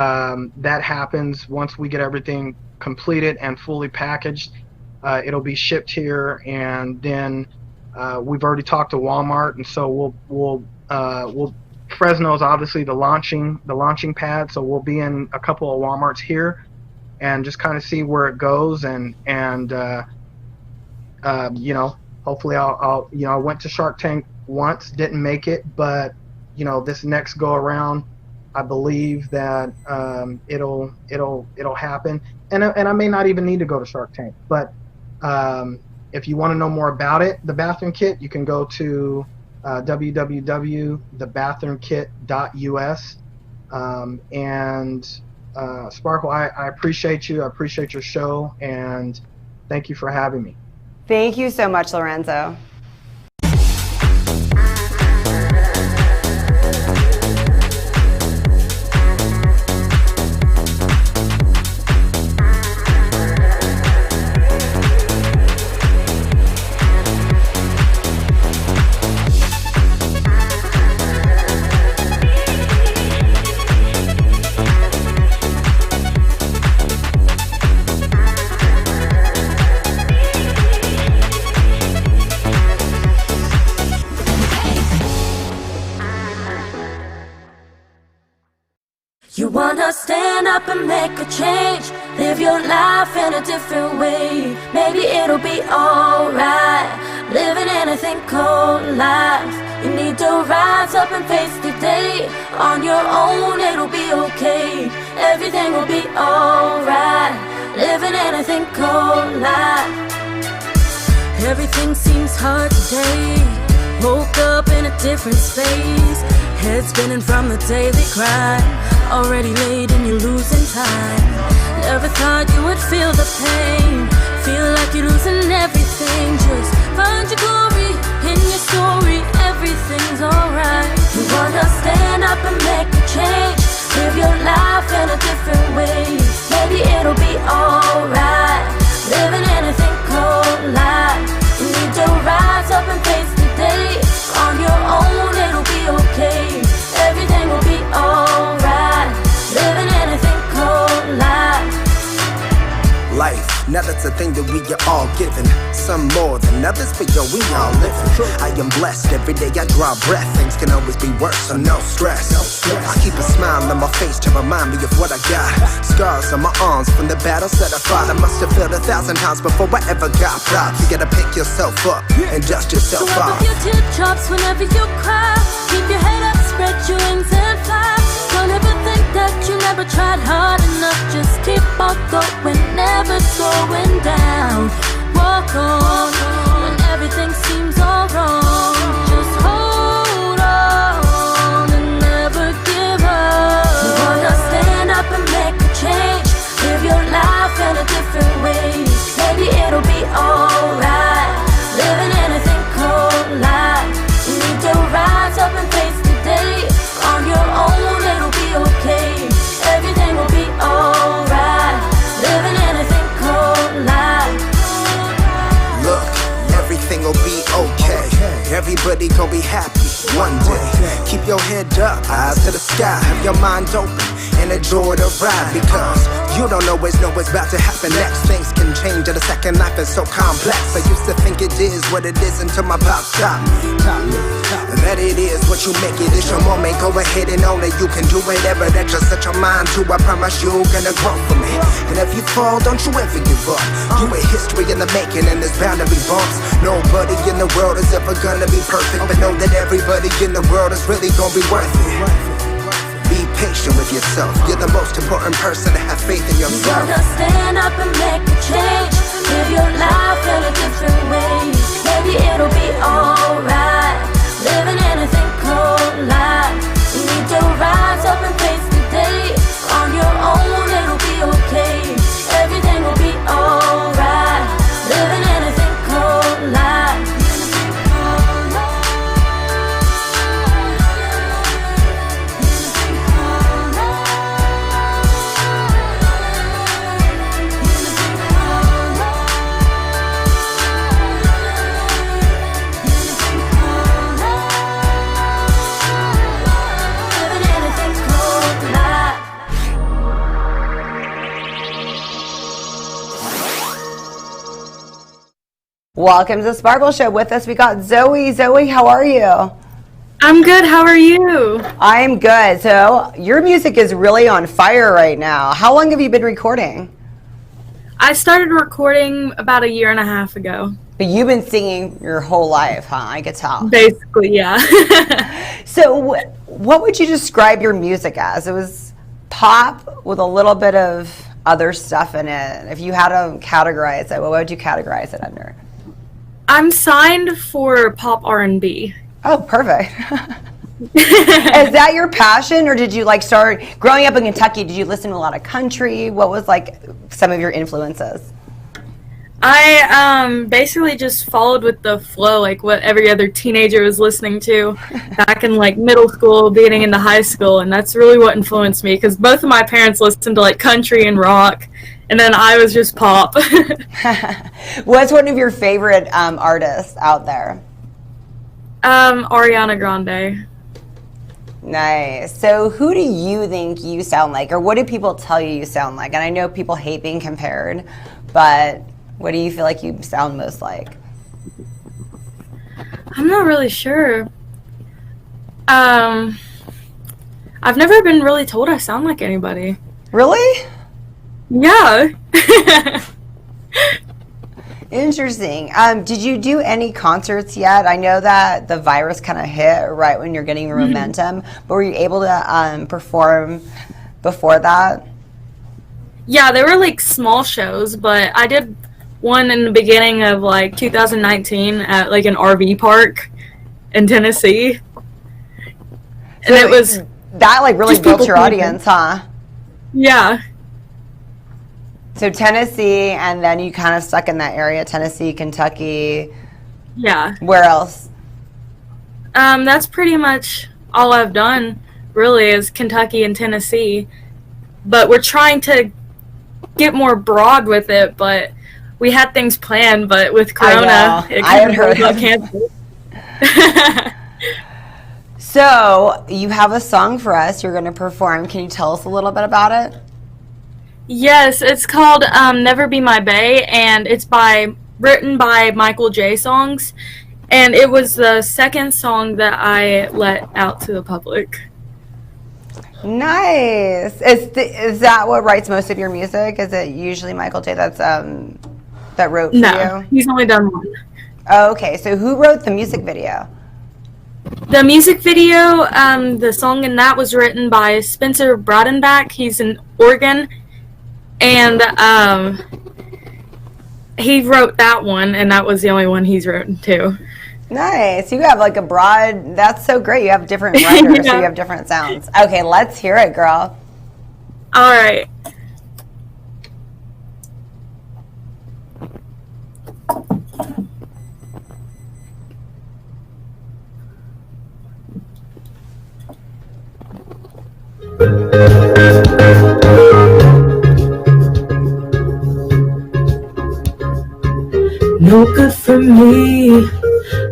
That happens once we get everything completed and fully packaged. It'll be shipped here, and then we've already talked to Walmart, and so we'll Fresno's obviously the launching pad, so we'll be in a couple of Walmarts here and just kind of see where it goes, and you know, hopefully I'll you know, I went to Shark Tank once, didn't make it, but you know, this next go around, I believe that it'll happen, and I may not even need to go to Shark Tank, but if you want to know more about it, the bathroom kit, you can go to www.thebathroomkit.us. And Sparkle, I appreciate you. I appreciate your show, and thank you for having me. Thank you so much, Lorenzo. You wanna stand up and make a change, live your life in a different way. Maybe it'll be alright, living in a thing called life. You need to rise up and face the day. On your own it'll be okay, everything will be alright, living in a thing called life. Everything seems hard today, woke up in a different space. Head spinning from the daily grind, already late and you're losing time. Never thought you would feel the pain, feel like you're losing everything. Just find your glory in your story, everything's alright. You wanna stand up and make a change, live your life in a different way. Maybe it'll be alright, living in a thing called life. You need to rise up and face the day. On your own it'll be okay, everything will be alright, living in a thing called life. Life, now that's a thing that we are all given. Some more than others, but yo, we all living. I am blessed, every day I draw breath. Things can always be worse, so no stress. I keep a smile on my face to remind me of what I got. Scars on my arms from the battles that I fought. I must have failed 1,000 times before I ever got proud. You gotta pick yourself up and dust yourself so off. So your tear drops whenever you cry. Keep your head up, spread your wings and fly. Don't ever think that you never tried hard enough. Just keep on going, never slowing down. Walk on when everything seems all wrong. Just hold on and never give up. You wanna stand up and make a change, live your life in a different way. Maybe it'll be alright, living in a thing called life. You need to rise up and face the day. On your own it'll be okay, everything will be alright, living in a thing called life. Look, everything will be okay. Everybody gon' be happy one day. Keep your head up, eyes to the sky. Have your mind open and enjoy the ride, because you don't always know what's about to happen next. Things can change in a second, life is so complex. I used to think it is what it is until my pop taught me that it is what you make it. It's your moment, go ahead and own it. You can do whatever that you set your mind to. I promise you're gonna grow from it. And if you fall, don't you ever give up. You a history in the making, and there's bound to be bumps. Nobody in the world is ever gonna be perfect, but know that everybody in the world is really gonna be worth it. Be patient with yourself. You're the most important person to have faith in yourself. You wanna stand up and make a change, live your life in a different way. Maybe it'll be alright, living in a thing called life. You need to rise up and face the day. On your own it'll be okay, everything will be alright, living in a thing called life. Living in a thing called Welcome to the Sparkle Show. With us, we got Zoe. Zoe, how are you? I'm good. How are you? I'm good. So your music is really on fire right now. How long have you been recording? I started recording about 1.5 years ago. But you've been singing your whole life, huh? I could tell. Basically, yeah. So what would you describe your music as? It was pop with a little bit of other stuff in it. If you had to categorize it, what would you categorize it under? I'm signed for pop R&B. Oh, perfect. Is that your passion, or did you like start growing up in Kentucky? Did you listen to a lot of country? What was like some of your influences? I basically just followed with the flow, like what every other teenager was listening to back in like middle school, beginning into high school, and that's really what influenced me because both of my parents listened to like country and rock, and then I was just pop. What's one of your favorite artists out there? Ariana Grande. Nice. So who do you think you sound like, or what do people tell you sound like? And I know people hate being compared, but what do you feel like you sound most like? I'm not really sure. I've never been really told I sound like anybody. Really? Yeah. Interesting. Did you do any concerts yet? I know that the virus kind of hit right when you're getting your momentum, but were you able to perform before that? Yeah, they were like small shows, but I did one in the beginning of like 2019 at like an RV park in Tennessee. And So it was that like really just built people your clapping. audience, huh? Yeah. So Tennessee, and then you kind of stuck in that area, Tennessee, Kentucky. Yeah. Where else? That's pretty much all I've done really is Kentucky and Tennessee. But we're trying to get more broad with it, but we had things planned, but with Corona, it I had kind heard of got canceled. So you have a song for us you're going to perform. Can you tell us a little bit about it? Yes, it's called Never Be My Bae, and it's written by Michael J. Songs, and it was the second song that I let out to the public. Nice. Is that what writes most of your music? Is it usually Michael J. that wrote for No, you? he's only done one. Oh, okay. So who wrote the music video? The music video, the song in that was written by Spencer Brodenbach. He's in Oregon, and he wrote that one, and that was the only one he's written too. Nice. You have like a broad, that's so great. You have different writers, so you have different sounds. Okay, let's hear it, girl. All right. No good for me,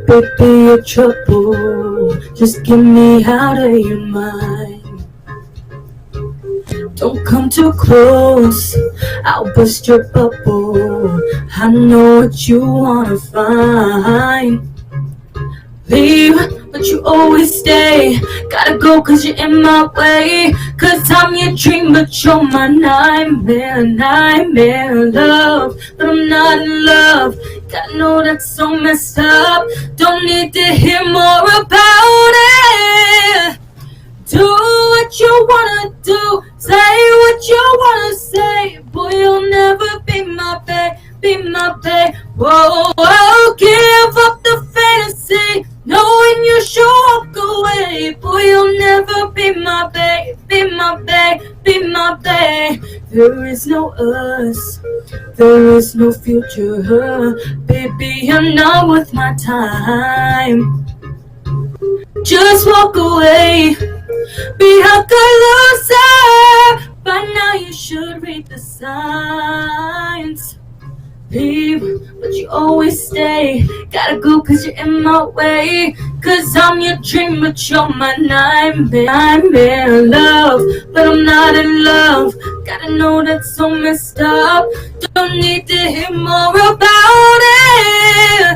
baby, you're trouble. Just get me out of your mind. Don't come too close, I'll burst your bubble. I know what you wanna find. Leave, but you always stay. Gotta go cause you're in my way. Cause I'm your dream, but you're my nightmare. Nightmare, love, but I'm not in love. Gotta know that's so messed up. Don't need to hear more about it. Do what you wanna do, say what you wanna say. Boy, you'll never be my babe, be my babe. Whoa, whoa, give up the fantasy, knowing you should walk away. Boy, you'll never be my babe, be my babe, be my babe. There is no us, there is no future. Baby, I'm not worth my time. Just walk away. Be a good loser. By now you should read the signs. Leave, but you always stay. Gotta go cause you're in my way. Cause I'm your dream, but you're my nightmare. Nightmare, love, but I'm not in love. Gotta know that's so messed up. Don't need to hear more about it.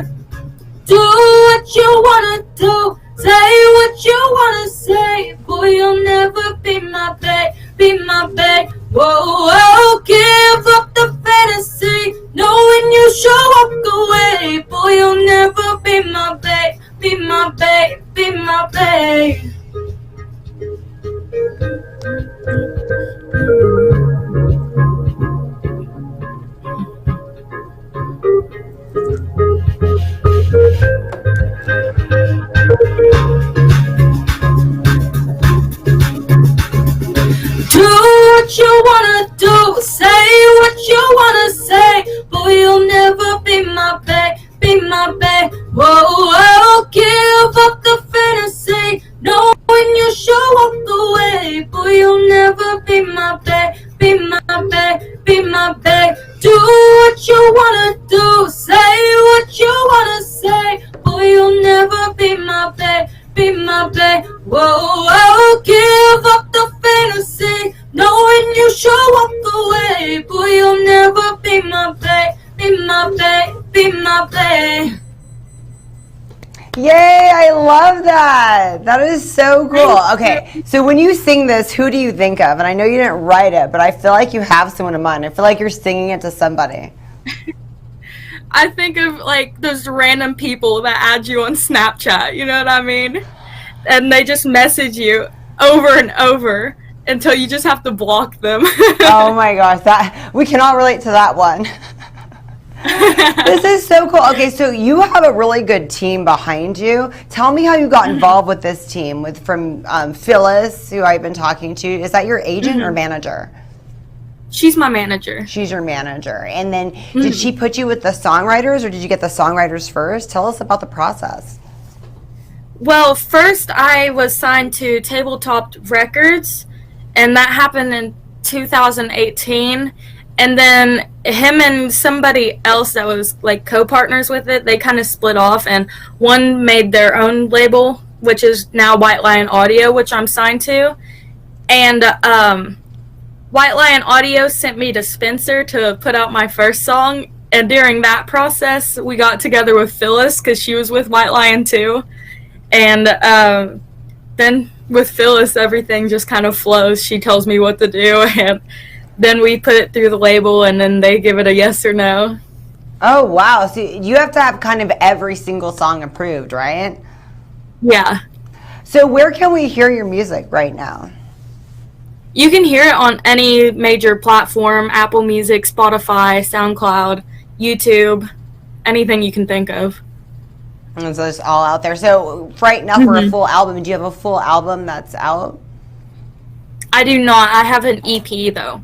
Do what you wanna do, say what you wanna say. Boy, you'll never be my babe, be my babe. Whoa, whoa, give up the fantasy, knowing you should walk away. Boy, you'll never be my babe, be my babe, be my babe. Do what you wanna do, say what you wanna say. Boy, you'll never be my babe, be my babe. Whoa, whoa, give up the fantasy, knowing you should walk away. Boy, you'll never be my babe, be my babe, be my babe. Do what you wanna do, say what you wanna say. Boy, you'll never be my babe, be my babe. Whoa, whoa, give up the fantasy, knowing you should walk away. Boy, you'll never be my babe, be my babe, be my babe. Yay, I love that. That is so cool. Okay, so when you sing this, who do you think of? And I know you didn't write it, but I feel like you have someone in mind. I feel like you're singing it to somebody. I think of like those random people that add you on Snapchat, you know what I mean? And they just message you over and over until you just have to block them. Oh my gosh, that we cannot relate to that one. This is so cool. Okay, so you have a really good team behind you. Tell me how you got involved with this team, from Phyllis, who I've been talking to. Is that your agent or manager? She's my manager. She's your manager. And then did she put you with the songwriters, or did you get the songwriters first? Tell us about the process. Well, first I was signed to Tabletop Records, and that happened in 2018. And then him and somebody else that was like co-partners with it, they kind of split off, and one made their own label, which is now White Lion Audio, which I'm signed to. And White Lion Audio sent me to Spencer to put out my first song, and during that process we got together with Phyllis because she was with White Lion too. And then with Phyllis, everything just kind of flows. She tells me what to do, and then we put it through the label, and then they give it a yes or no. Oh, wow. So you have to have kind of every single song approved, right? Yeah. So where can we hear your music right now? You can hear it on any major platform: Apple Music, Spotify, SoundCloud, YouTube, anything you can think of. And so it's all out there. So right now for a full album, do you have a full album that's out? I do not. I have an EP, though.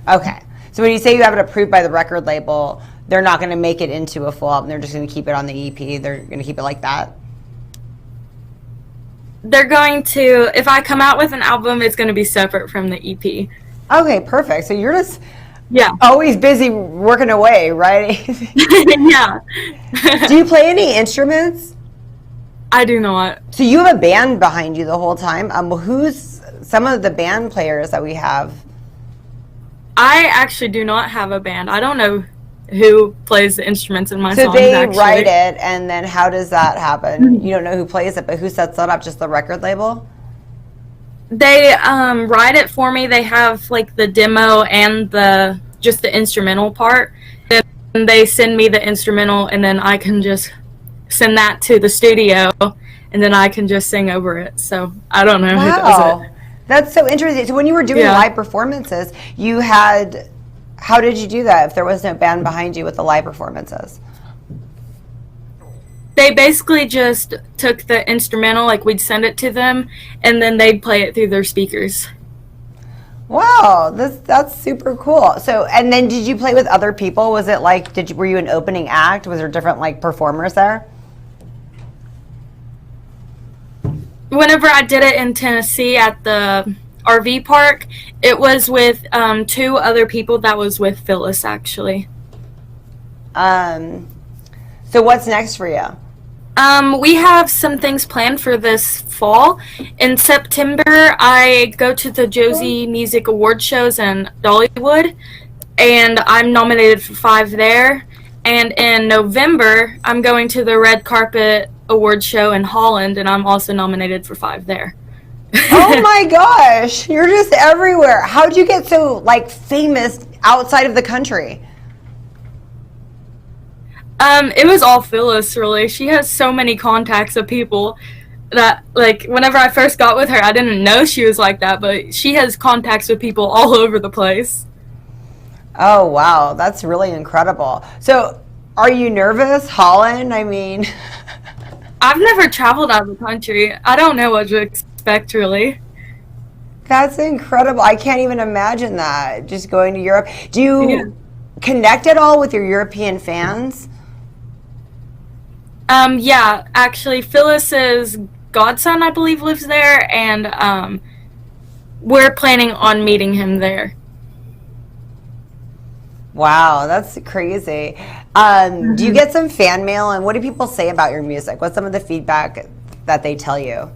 Okay. So when you say you have it approved by the record label, they're not going to make it into a full album. They're just going to keep it on the EP. They're going to keep it like that? They're going to, if I come out with an album, it's going to be separate from the EP. Okay, perfect. So you're just Yeah. always busy working away, right? Yeah. Do you play any instruments? I do not. So you have a band behind you the whole time. Who's some of the band players that we have? I actually do not have a band. I don't know who plays the instruments in my So songs, they actually. write it, and then how does that happen? You don't know who plays it, but who sets that up? Just the record label? They write it for me. They have like the demo and just the instrumental part. Then they send me the instrumental, and then I can just send that to the studio, and then I can just sing over it. So I don't know who does it. That's so interesting. So when you were doing live performances, how did you do that if there was no band behind you with the live performances? They basically just took the instrumental, like we'd send it to them, and then they'd play it through their speakers. Wow, that's super cool. So, and then did you play with other people? Was it like, were you an opening act? Was there different like performers there? Whenever I did it in Tennessee at the RV park, it was with 2 other people that was with Phyllis, actually. So what's next for you? We have some things planned for this fall. In September, I go to the Josie Music Award shows in Dollywood, and I'm nominated for 5 there. And in November, I'm going to the Red Carpet Award Show in Holland, and I'm also nominated for 5 there. Oh my gosh, you're just everywhere. How'd you get so like famous outside of the country? It was all Phyllis, really. She has so many contacts of people that, like, whenever I first got with her, I didn't know she was like that, but she has contacts with people all over the place. Oh wow, that's really incredible. So, are you nervous, Holland? I mean, I've never traveled out of the country. I don't know what to expect, really. that's incredible. I can't even imagine that. Just going to Europe. Do you Yeah. connect at all with your European fans? Yeah, actually, Phyllis's godson, I believe, lives there, and we're planning on meeting him there. Wow, that's crazy. Do you get some fan mail, and what do people say about your music? What's some of the feedback that they tell you?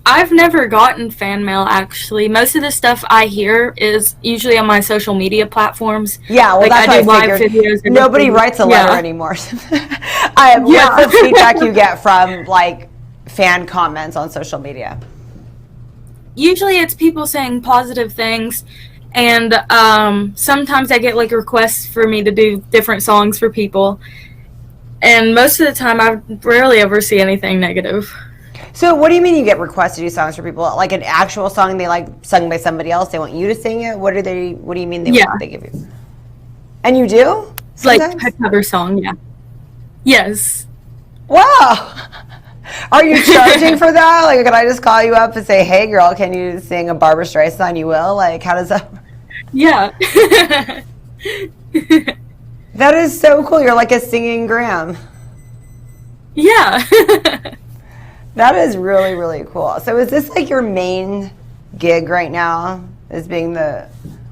I've never gotten fan mail, actually. Most of the stuff I hear is usually on my social media platforms. Yeah, well, like, that's I do what I live figured. videos. And Nobody everything. writes a letter Yeah. anymore. Yeah. What's the feedback you get from like fan comments on social media? Usually it's people saying positive things, and sometimes I get like requests for me to do different songs for people, and most of the time I rarely ever see anything negative. So what do you mean you get requests to do songs for people? Like an actual song they like sung by somebody else, they want you to sing it? What do you mean they give you? And you do? Sometimes? Like a cover song, yeah. Yes. Wow. Are you charging for that? Like, can I just call you up and say, hey girl, can you sing a Barbra Streisand? You will? Like, how does that work? Yeah. That is so cool. You're like a singing Graham. Yeah. That is really, really cool. So is this like your main gig right now, is being the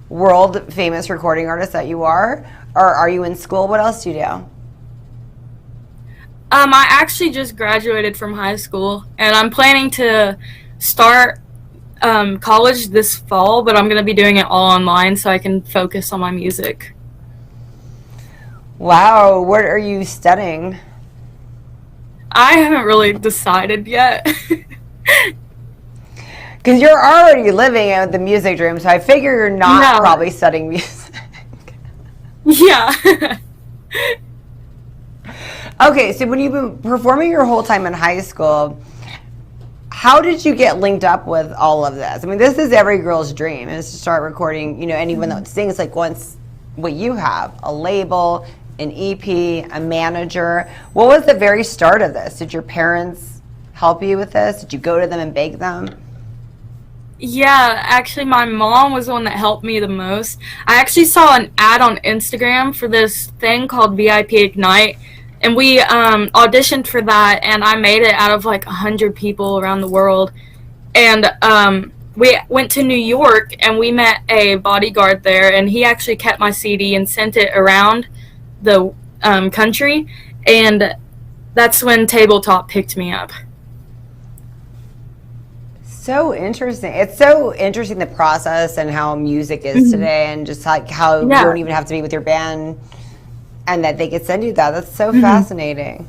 world famous recording artist that you are? Or are you in school? What else do you do? I actually just graduated from high school, and I'm planning to start college this fall, but I'm going to be doing it all online so I can focus on my music. Wow, what are you studying? I haven't really decided yet. Because you're already living in the music dream, so I figure you're not Yeah. probably studying music. Yeah. Okay, so when you've been performing your whole time in high school, how did you get linked up with all of this? I mean, this is every girl's dream, is to start recording, anyone that sings, like once what you have, a label, an EP, a manager. What was the very start of this? Did your parents help you with this? Did you go to them and beg them? Yeah, actually, my mom was the one that helped me the most. I actually saw an ad on Instagram for this thing called VIP Ignite, and we auditioned for that, and I made it out of like 100 people around the world. And we went to New York, and we met a bodyguard there, and he actually kept my CD and sent it around the country, and that's when Tabletop picked me up. So interesting. It's so interesting, the process and how music is today, and just like how you don't even have to be with your band and that they could send you that. That's so fascinating.